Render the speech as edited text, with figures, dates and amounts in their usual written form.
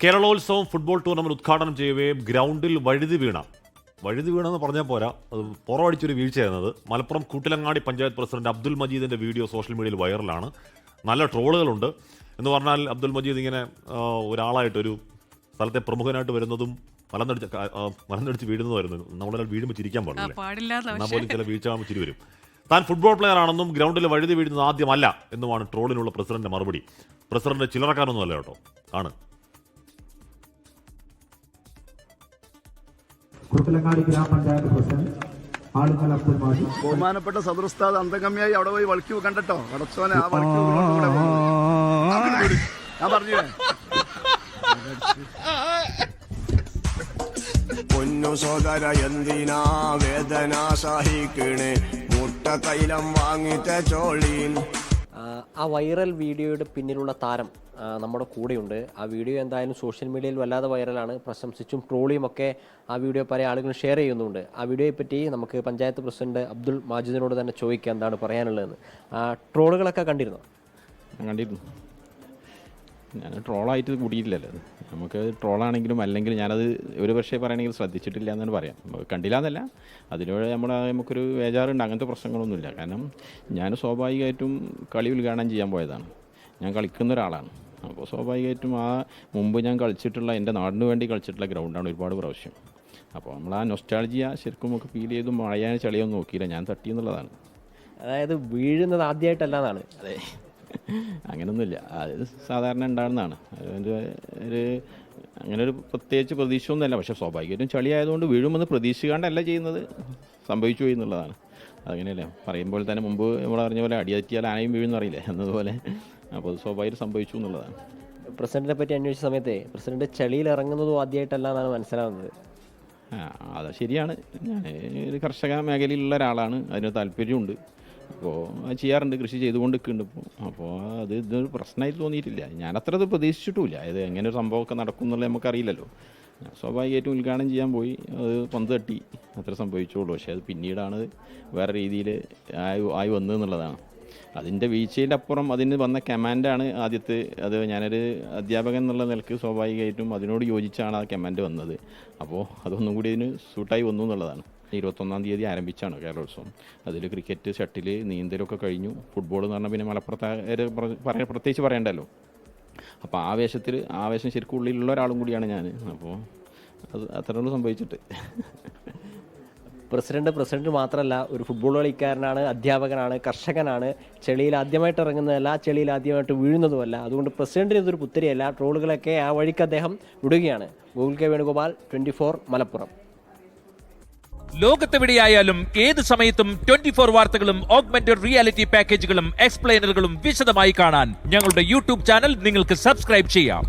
കേരളോത്സവം football tournament ഉദ്ഘാടനം ചെയ്യവേ ഗ്രൗണ്ടിൽ വഴുതി വീണെന്ന് പറഞ്ഞാൽ പോരാ, അത് പുറമടിച്ചൊരു വീഴ്ചയായിരുന്നത്. മലപ്പുറം കൂട്ടിലങ്ങാടി പഞ്ചായത്ത് പ്രസിഡന്റ് അബ്ദുൽ മജീദിന്റെ വീഡിയോ സോഷ്യൽ മീഡിയയിൽ വൈറലാണ്. നല്ല ട്രോളുകളുണ്ട്. എന്ന് പറഞ്ഞാൽ അബ്ദുൽ മജീദ് ഇങ്ങനെ ഒരാളായിട്ടൊരു സ്ഥലത്തെ പ്രമുഖനായിട്ട് വരുന്നതും മലന്നടിച്ച് വീഴുന്നതായിരുന്നു. നമ്മളൊരാൾ വീഴുമ്പോൾ ചിരിക്കാൻ പാടില്ല, എന്നാൽ പോലും ചില വീഴ്ച ചിരി വരും. താൻ ഫുട്ബോൾ പ്ലെയർ ആണെന്നും ഗ്രൗണ്ടിൽ വഴുതി വീഴുന്നത് ആദ്യമല്ല എന്നുമാണ് ട്രോളിനുള്ള പ്രസിഡന്റിന്റെ മറുപടി. പ്രസിഡന്റ് ചില്ലറക്കാരൊന്നും അല്ല കേട്ടോ, ആണ്. കുട്ടലങ്ങാടി ഗ്രാമപഞ്ചായത്ത് പ്രസിഡന്റ് ആളുകൾ അബ്ദുൽ മജീദ്. ബഹുമാനപ്പെട്ട സദൃസ്ഥാദ് അന്തഗമ്യായി അവിടെ പോയി വളിക്ക് കണ്ടോ, അടച്ചോനെ ആ വളിക്ക് ഞാൻ പറഞ്ഞേ. പൊന്നു സോദര എന്തിനാ വേദന സഹിക്കണേ, മുട്ട തൈലം വാങ്ങിച്ച ചോളീൻ. ആ വൈറൽ വീഡിയോയുടെ പിന്നിലുള്ള താരം നമ്മുടെ കൂടെയുണ്ട്. ആ വീഡിയോ എന്തായാലും സോഷ്യൽ മീഡിയയിൽ വല്ലാതെ വൈറലാണ്. പ്രശംസിച്ചും ട്രോളിയും ഒക്കെ ആ വീഡിയോ പല ആളുകളും ഷെയർ ചെയ്യുന്നുണ്ട്. ആ വീഡിയോയെ പറ്റി നമുക്ക് പഞ്ചായത്ത് പ്രസിഡന്റ് അബ്ദുൽ മാജിദിനോട് തന്നെ ചോദിക്കാം എന്താണ് പറയാനുള്ളതെന്ന്. ട്രോളുകളൊക്കെ കണ്ടിരുന്നു? ഞാൻ ട്രോളായിട്ട് കൂടിയിട്ടില്ലല്ലോ. നമുക്ക് ട്രോളാണെങ്കിലും അല്ലെങ്കിൽ ഞാനത് ഒരു പക്ഷേ പറയണമെങ്കിൽ ശ്രദ്ധിച്ചിട്ടില്ല എന്നാണ് പറയാം. കണ്ടില്ല എന്നല്ല, അതിലൂടെ നമുക്കൊരു വേജാറുണ്ട്. അങ്ങനത്തെ പ്രശ്നങ്ങളൊന്നുമില്ല. കാരണം ഞാൻ സ്വാഭാവികമായിട്ടും കളി ഉദ്ഘാടനം ചെയ്യാൻ പോയതാണ്. ഞാൻ കളിക്കുന്ന ഒരാളാണ്. അപ്പോൾ സ്വാഭാവികമായിട്ടും മുമ്പ് ഞാൻ കളിച്ചിട്ടുള്ള, എൻ്റെ നാടിന് വേണ്ടി കളിച്ചിട്ടുള്ള ഗ്രൗണ്ടാണ് ഒരുപാട് പ്രാവശ്യം. അപ്പോൾ നമ്മൾ ആ നൊസ്റ്റാൾജിയ ശരിക്കും നമുക്ക് ഫീൽ ചെയ്തും മഴയാൻ ചളിയൊന്നും നോക്കിയില്ല, ഞാൻ തട്ടി എന്നുള്ളതാണ്. അതായത് വീഴുന്നത് ആദ്യമായിട്ടല്ല എന്നാണ്? അതെ, അങ്ങനെയൊന്നുമില്ല, അത് സാധാരണ ഉണ്ടാകുന്നതാണ്. അങ്ങനെ ഒരു പ്രത്യേകിച്ച് പ്രതീക്ഷയൊന്നുമല്ല. പക്ഷേ സ്വാഭാവികമായിട്ടും ചളി ആയതുകൊണ്ട് വീഴുമെന്ന് പ്രതീക്ഷിക്കാണ്ടല്ല ചെയ്യുന്നത്, സംഭവിച്ചു പോയി എന്നുള്ളതാണ്. അങ്ങനെയല്ലേ പറയുമ്പോൾ തന്നെ മുമ്പ് നമ്മൾ പറഞ്ഞ പോലെ അടിയറ്റിയാൽ ആനയും വീഴുമെന്ന് അറിയില്ലേ എന്നതുപോലെ. അപ്പോൾ സ്വാഭാവികം സംഭവിച്ചു എന്നുള്ളതാണ്. പ്രസിഡന്റിനെ പറ്റി അന്വേഷിച്ച സമയത്ത് പ്രസിഡന്റ് ചളിയിൽ ഇറങ്ങുന്നതും ആദ്യമായിട്ടല്ല എന്നാണ് മനസ്സിലാവുന്നത്. അത് ശരിയാണ്. ഞാൻ ഒരു കർഷക മേഖലയിലുള്ള ഒരാളാണ്, അതിന് താല്പര്യമുണ്ട്. അപ്പോൾ അത് ചെയ്യാറുണ്ട്, കൃഷി ചെയ്തുകൊണ്ട് നിൽക്കുന്നുണ്ട് ഇപ്പോൾ. അപ്പോൾ ഇതൊരു പ്രശ്നമായിട്ട് തോന്നിയിട്ടില്ല. ഞാനത്ര അത് പ്രതീക്ഷിച്ചിട്ടുമില്ല. ഇത് എങ്ങനെ ഒരു സംഭവമൊക്കെ നടക്കും എന്നുള്ളത് നമുക്കറിയില്ലല്ലോ. സ്വാഭാവികമായിട്ടും ഉദ്ഘാടനം ചെയ്യാൻ പോയി, അത് പന്ത് തട്ടി, അത്ര സംഭവിച്ചുള്ളൂ. പക്ഷേ അത് പിന്നീടാണ് വേറെ രീതിയിൽ ആയി വന്നതെന്നുള്ളതാണ്. അതിൻ്റെ വീഴ്ചയുടെ അപ്പുറം അതിന് വന്ന കമാൻഡാണ് ആദ്യത്തെ. അത് ഞാനൊരു അധ്യാപകൻ എന്നുള്ള നിലക്ക് സ്വാഭാവികമായിട്ടും അതിനോട് യോജിച്ചാണ് ആ കമാൻഡ് വന്നത്. അപ്പോൾ അതൊന്നും കൂടി ഇതിന് സൂട്ടായി വന്നു എന്നുള്ളതാണ്. 21-ാം തീയതി ആരംഭിച്ചാണ് കേരളോത്സവം. അതിൽ ക്രിക്കറ്റ്, ഷട്ടിൽ, നീന്തലൊക്കെ കഴിഞ്ഞു. ഫുട്ബോൾ എന്ന് പറഞ്ഞാൽ പിന്നെ മലപ്പുറത്ത് പ്രത്യേകിച്ച് പറയണ്ടല്ലോ. അപ്പോൾ ആവേശം ശരിക്കും ഉള്ളിലുള്ള ഒരാളും കൂടിയാണ് ഞാൻ. അപ്പോൾ അത് അത്രയുള്ളൂ സംഭവിച്ചിട്ട്. പ്രസിഡന്റ് മാത്രമല്ല, ഒരു ഫുട്ബോൾ കളിക്കാരനാണ്, അധ്യാപകനാണ്, കർഷകനാണ്. ചെളിയിൽ ആദ്യമായിട്ട് ഇറങ്ങുന്നതല്ല, ചെളിയിൽ ആദ്യമായിട്ട് വീഴുന്നതുമല്ല. അതുകൊണ്ട് പ്രസിഡന്റിന് ഇതൊരു പുത്തരിയല്ല. ട്രോളുകളൊക്കെ ആ വഴിക്ക് അദ്ദേഹം വിടുകയാണ്. Google K Venugopal, 24 Malappuram. ലോകത്തെവിടെയായാലും ഏത് സമയത്തും 24 വാർത്തകളും ഓഗ്മെന്റഡ് റിയാലിറ്റി പാക്കേജുകളും എക്സ്പ്ലെയിനറുകളും വിശദമായി കാണാൻ ഞങ്ങളുടെ യൂട്യൂബ് ചാനൽ നിങ്ങൾക്ക് സബ്സ്ക്രൈബ് ചെയ്യാം.